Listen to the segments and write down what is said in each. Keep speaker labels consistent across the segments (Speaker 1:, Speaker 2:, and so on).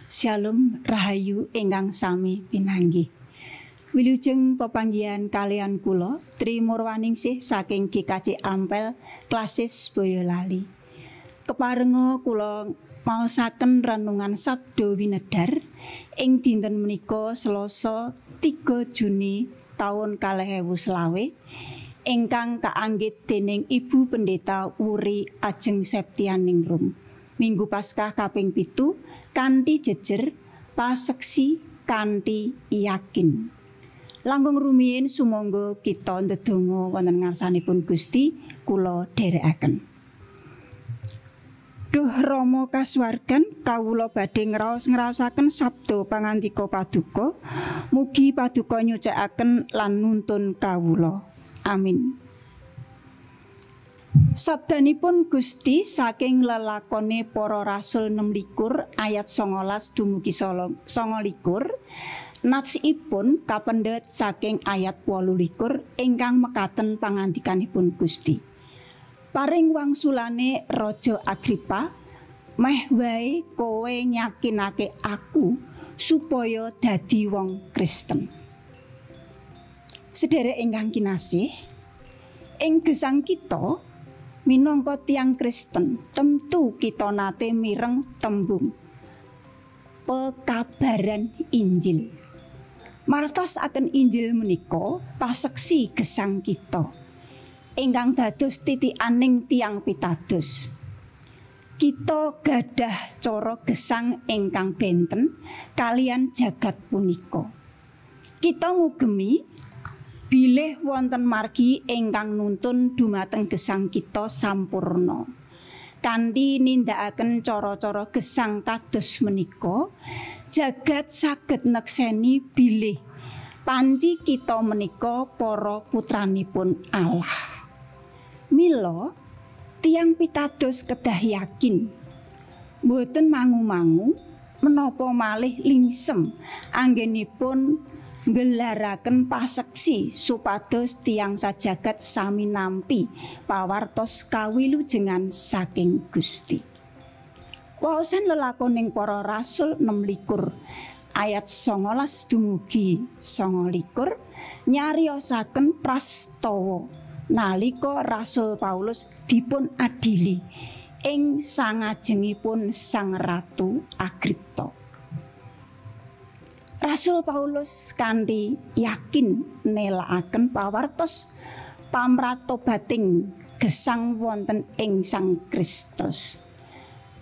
Speaker 1: Shalom rahayu ingkang sami pinanggih. Wilujeng pepanggihan kalian kula Tri Murwaningsih saking GKJ Ampel Klasis Boyolali. Keparenga kula maosaken renungan sabda winedhar ing dinten menika Selasa 3 Juni taun 2020 ingkang kaanggit dening Ibu Pendeta Wuri Ajeng Septianingrum. Minggu Paskah kaping 7 kanthi jejer paseksi kanthi yakin. Langkung rumiyin sumangga kita ndedonga wonten ngarsanipun Gusti, kula dherekaken. Duh Rama kasuwargan, kawula badhe ngraos-ngraosaken sabda pangandika paduka. Mugi paduka nyucikaken lan nuntun kawula. Amin. Sabdanipun Gusti saking lelakone para rasul 26 ayat 19 dumugi 29. Natsipun kapendhet saking ayat 28 ingkang mekaten pangandikanipun Gusti. Paring wangsulane Raja Agripa, meh wae kowe nyakinake aku supaya dadi wong Kristen. Sedherek ingkang kinasih, ing gesang kita minangka tiyang Kristen, tentu kita nate mireng tembung pekabaran Injil. Martosaken Injil menika paseksi gesang kita ingkang dados titikaning tiyang pitados. Kita gadah cara gesang ingkang benten kalian jagat punika. Kita ngugemi bilih wonten margi ingkang nuntun dumateng gesang kita sampurna. Kanthi nindakaken cara-cara gesang kados menika, jagat saged nekseni bilih panci kita menika para putranipun Allah. Mila tiyang pitados kedah yakin, mboten mangu-mangu menapa malih lingsem anggenipun ngelaraken paseksi supados tiyang sajagat sami nampi pawartos kawilujengan saking Gusti. Waosan lelakoning para rasul 26 ayat 19 dumugi 29 nyariosaken prastawa nalika Rasul Paulus dipun adili ing sangajengipun Sang Ratu Agripta. Rasul Paulus kanthi yakin nelakaken pawartos pamratobating gesang wonten ing Sang Kristus.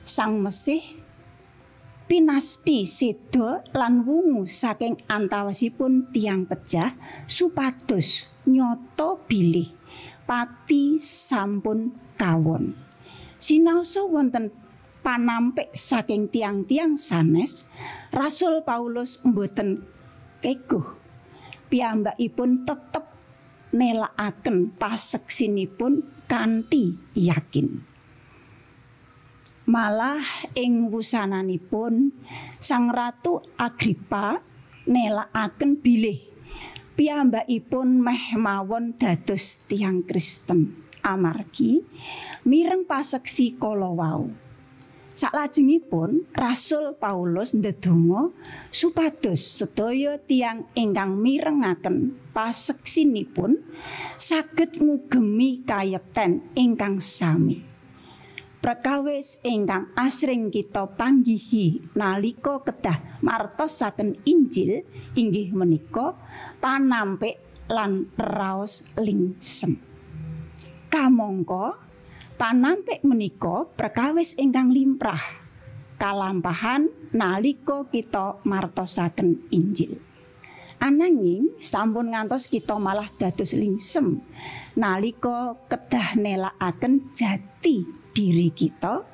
Speaker 1: Sang Mesih pinasti seda lan wungu saking antawasipun tiyang pejah supados nyoto bilih pati sampun kawon. Sinaosa wonten panampik saking tiang-tiang sanes, Rasul Paulus mboten keguh. Piyambakipun tetep nelakaken paseksinipun kanthi yakin. Malah ing wusananipun Sang Ratu Agripa nelakaken bilih piyambakipun meh mawon dados tiyang Kristen amargi mireng paseksi kala wau. Salajengipun Rasul Paulus ndedonga supados sedaya tiyang ingkang mirengaken paseksinipun saged ngugemi kayekten ingkang sami. Prakawis ingkang asring kita panggihi nalika kedah martosaken Injil inggih menika panampik lan raos lingsem. Kamangka panampik menika perkawis ingkang limprah kalampahan nalika kita martosaken Injil. Ananging sampun ngantos kita malah dados lingsem nalika kedah nelakaken jati diri kita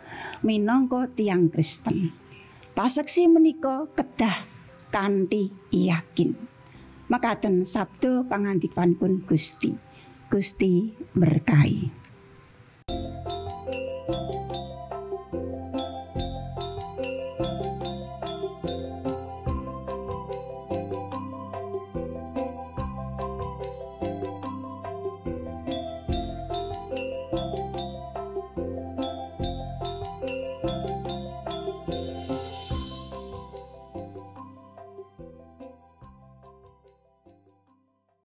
Speaker 1: minangka tiyang Kristen. Paseksi menika kedah kanthi yakin. Makaten sabda pangandikanipun Gusti. Gusti berkahi.